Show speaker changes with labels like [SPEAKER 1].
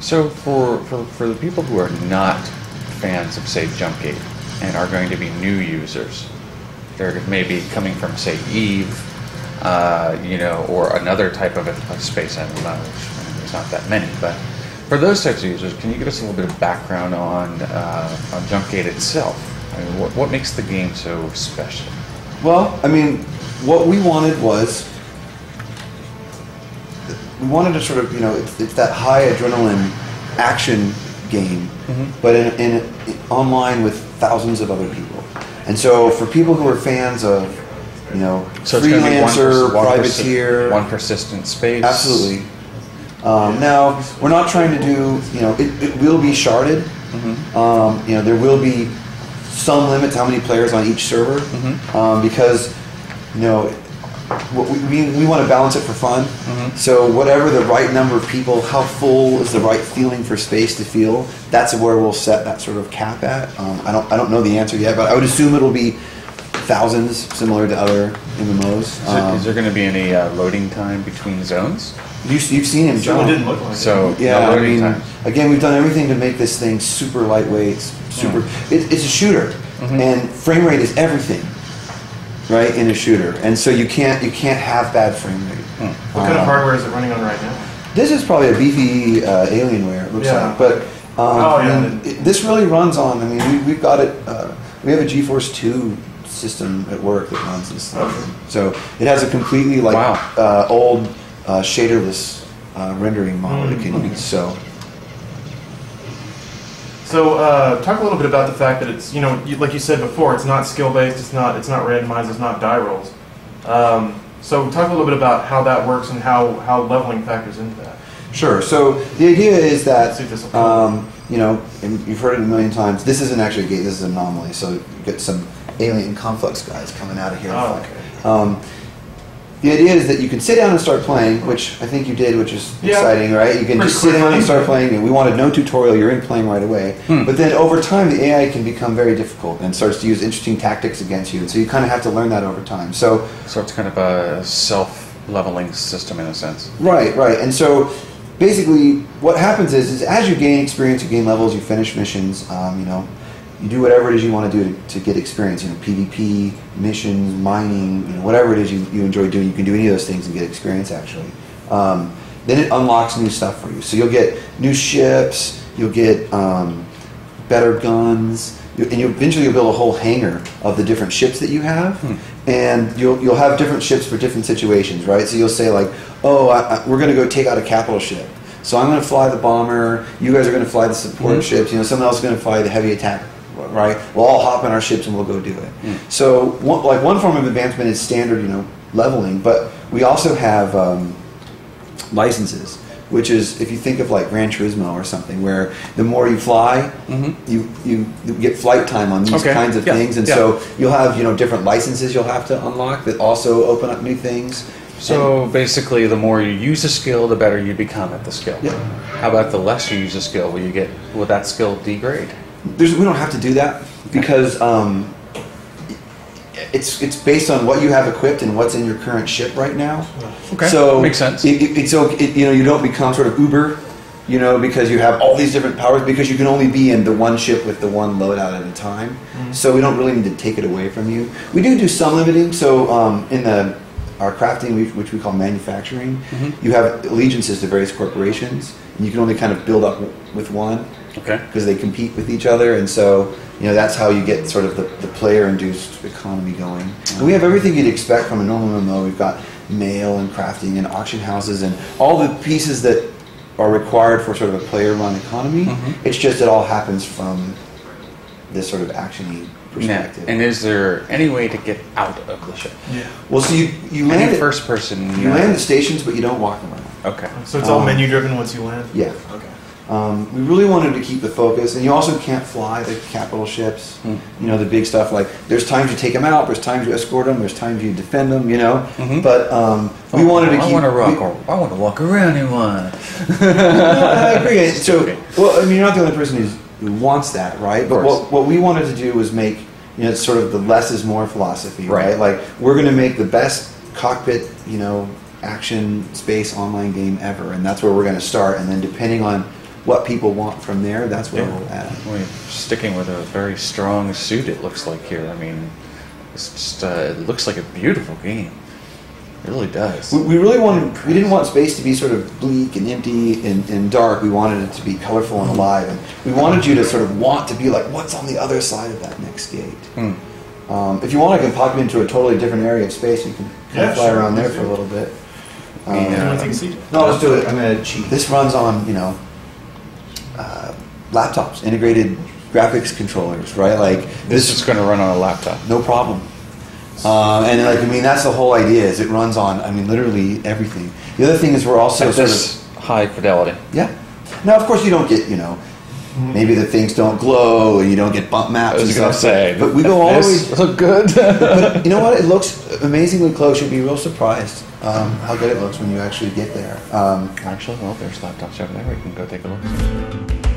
[SPEAKER 1] So for the people who are not fans of, say, Jumpgate and are going to be new users, they're maybe coming from, say, Eve, you know, or another type of a space MMO, which there's not that many, but for those types of users, can you give us a little bit of background on Jumpgate itself? I mean, what makes the game so special?
[SPEAKER 2] Well, I mean, what we wanted was, we wanted to sort of, you know, it's that high adrenaline action game, but in online with thousands of other people. And so for people who are fans of, you know,
[SPEAKER 1] so
[SPEAKER 2] freelancer, privateer,
[SPEAKER 1] one persistent space.
[SPEAKER 2] Absolutely. Now, we're not trying to do, you know, it will be sharded. You know, there will be some limit to how many players on each server, because, you know, we want to balance it for fun. So whatever the right number of people, how full is the right feeling for space to feel, that's where we'll set that sort of cap at. I don't know the answer yet, but I would assume it'll be thousands, similar to other MMOs.
[SPEAKER 1] Is there going to be any loading time between zones?
[SPEAKER 2] You've seen him jump.
[SPEAKER 3] It didn't look like
[SPEAKER 1] so
[SPEAKER 2] yeah,
[SPEAKER 1] no
[SPEAKER 2] I mean,
[SPEAKER 1] time.
[SPEAKER 2] Again, we've done everything to make this thing super lightweight, super. It's a shooter, and frame rate is everything, right? In a shooter, and so you can't have bad frame rate.
[SPEAKER 3] What kind of hardware is it running on right now?
[SPEAKER 2] This is probably a beefy Alienware, it looks like, but I mean, this really runs on. I mean, we've got it. We have a GeForce 2 system at work that runs this thing. So it has a completely old shaderless rendering model it can use. So
[SPEAKER 3] talk a little bit about the fact that it's, you know, like you said before, it's not skill based, it's not randomized, it's not die rolls. So talk a little bit about how that works and how leveling factors into that.
[SPEAKER 2] Sure. So the idea is that you know, and you've heard it a million times. This isn't actually a gate. This is an anomaly. So you get some alien conflux guys coming out of here. The idea is that you can sit down and start playing, which I think you did, which is exciting, right? You can just sit down and start playing. And we wanted no tutorial. You're in playing right away. But then over time, the AI can become very difficult and starts to use interesting tactics against you. And so you kind of have to learn that over time. So
[SPEAKER 1] it's kind of a self-leveling system in a sense.
[SPEAKER 2] Right, right. And so basically what happens is as you gain experience, you gain levels, you finish missions, you know, you do whatever it is you want to do to get experience, you know, PvP, missions, mining, you know, whatever it is you enjoy doing, you can do any of those things and get experience actually. Then it unlocks new stuff for you. So you'll get new ships, you'll get better guns, and eventually you'll build a whole hangar of the different ships that you have, and you'll have different ships for different situations, right? So you'll say like, oh, we're going to go take out a capital ship. So I'm going to fly the bomber, you guys are going to fly the support ships, you know, someone else is going to fly the heavy attack, right? We'll all hop in our ships and we'll go do it. So one form of advancement is standard, you know, leveling, but we also have licenses, which is, if you think of like Gran Turismo or something, where the more you fly, you get flight time on these kinds of things, and so you'll have, you know, different licenses you'll have to unlock that also open up new things.
[SPEAKER 1] So basically, the more you use a skill, the better you become at the skill.
[SPEAKER 2] Yeah.
[SPEAKER 1] How about the less you use a skill? Will that skill degrade?
[SPEAKER 2] We don't have to do that because it's based on what you have equipped and what's in your current ship right now.
[SPEAKER 1] Okay,
[SPEAKER 2] so
[SPEAKER 1] makes sense.
[SPEAKER 2] You know, you don't become sort of Uber, you know, because you have all these different powers, because you can only be in the one ship with the one loadout at a time. So we don't really need to take it away from you. We do some limiting. So in our crafting, which we call manufacturing, you have allegiances to various corporations, and you can only kind of build up with one. Because they compete with each other, and so, you know, that's how you get sort of the player-induced economy going. And we have everything you'd expect from a normal MMO. We've got mail and crafting and auction houses and all the pieces that are required for sort of a player-run economy. It's just it all happens from this sort of action-y perspective.
[SPEAKER 1] And is there any way to get out of the ship?
[SPEAKER 2] Well, so you land
[SPEAKER 1] first person.
[SPEAKER 2] You land at stations, but you don't walk around.
[SPEAKER 3] So it's all menu-driven once you land.
[SPEAKER 2] Yeah. We really wanted to keep the focus, and you also can't fly the capital ships, you know, the big stuff. Like, there's times you take them out, there's times you escort them, there's times you defend them, you know. But we wanted to keep.
[SPEAKER 1] I want to walk around in one.
[SPEAKER 2] I agree. So, well, I mean, you're not the only person who wants that, right? But what we wanted to do was make, you know, sort of the less is more philosophy, right? Like, we're going to make the best cockpit, you know, action space online game ever, and that's where we're going to start. And then depending on what people want from there, that's where
[SPEAKER 1] Yeah.
[SPEAKER 2] we'll add.
[SPEAKER 1] We're sticking with a very strong suit, it looks like here. I mean, it's just, it looks like a beautiful game. It really does.
[SPEAKER 2] We really wanted, we didn't want space to be sort of bleak and empty and dark. We wanted it to be colorful and alive. And we wanted you to sort of want to be like, what's on the other side of that next gate? If you want, I can pop you into a totally different area of space. You can kind of fly around there for a little bit. No, let's do it. I'm going to cheat. This runs on, you know, laptops, integrated graphics controllers, right? Like
[SPEAKER 1] This is going to run on a laptop.
[SPEAKER 2] no problem. And like, I mean, that's the whole idea. Is it runs on, I mean, literally everything. The other thing is we're also
[SPEAKER 1] At this high fidelity.
[SPEAKER 2] yeah. Now, of course, you don't get, you know, maybe the things don't glow and you don't get bump maps.
[SPEAKER 1] I was
[SPEAKER 2] and
[SPEAKER 1] going to
[SPEAKER 2] stuff,
[SPEAKER 1] say,
[SPEAKER 2] but we go all the
[SPEAKER 1] this
[SPEAKER 2] way.
[SPEAKER 1] look good.
[SPEAKER 2] But you know what? It looks amazingly close. You'll be real surprised how good it looks when you actually get there.
[SPEAKER 1] Actually, well, there's laptops over there. We can go take a look.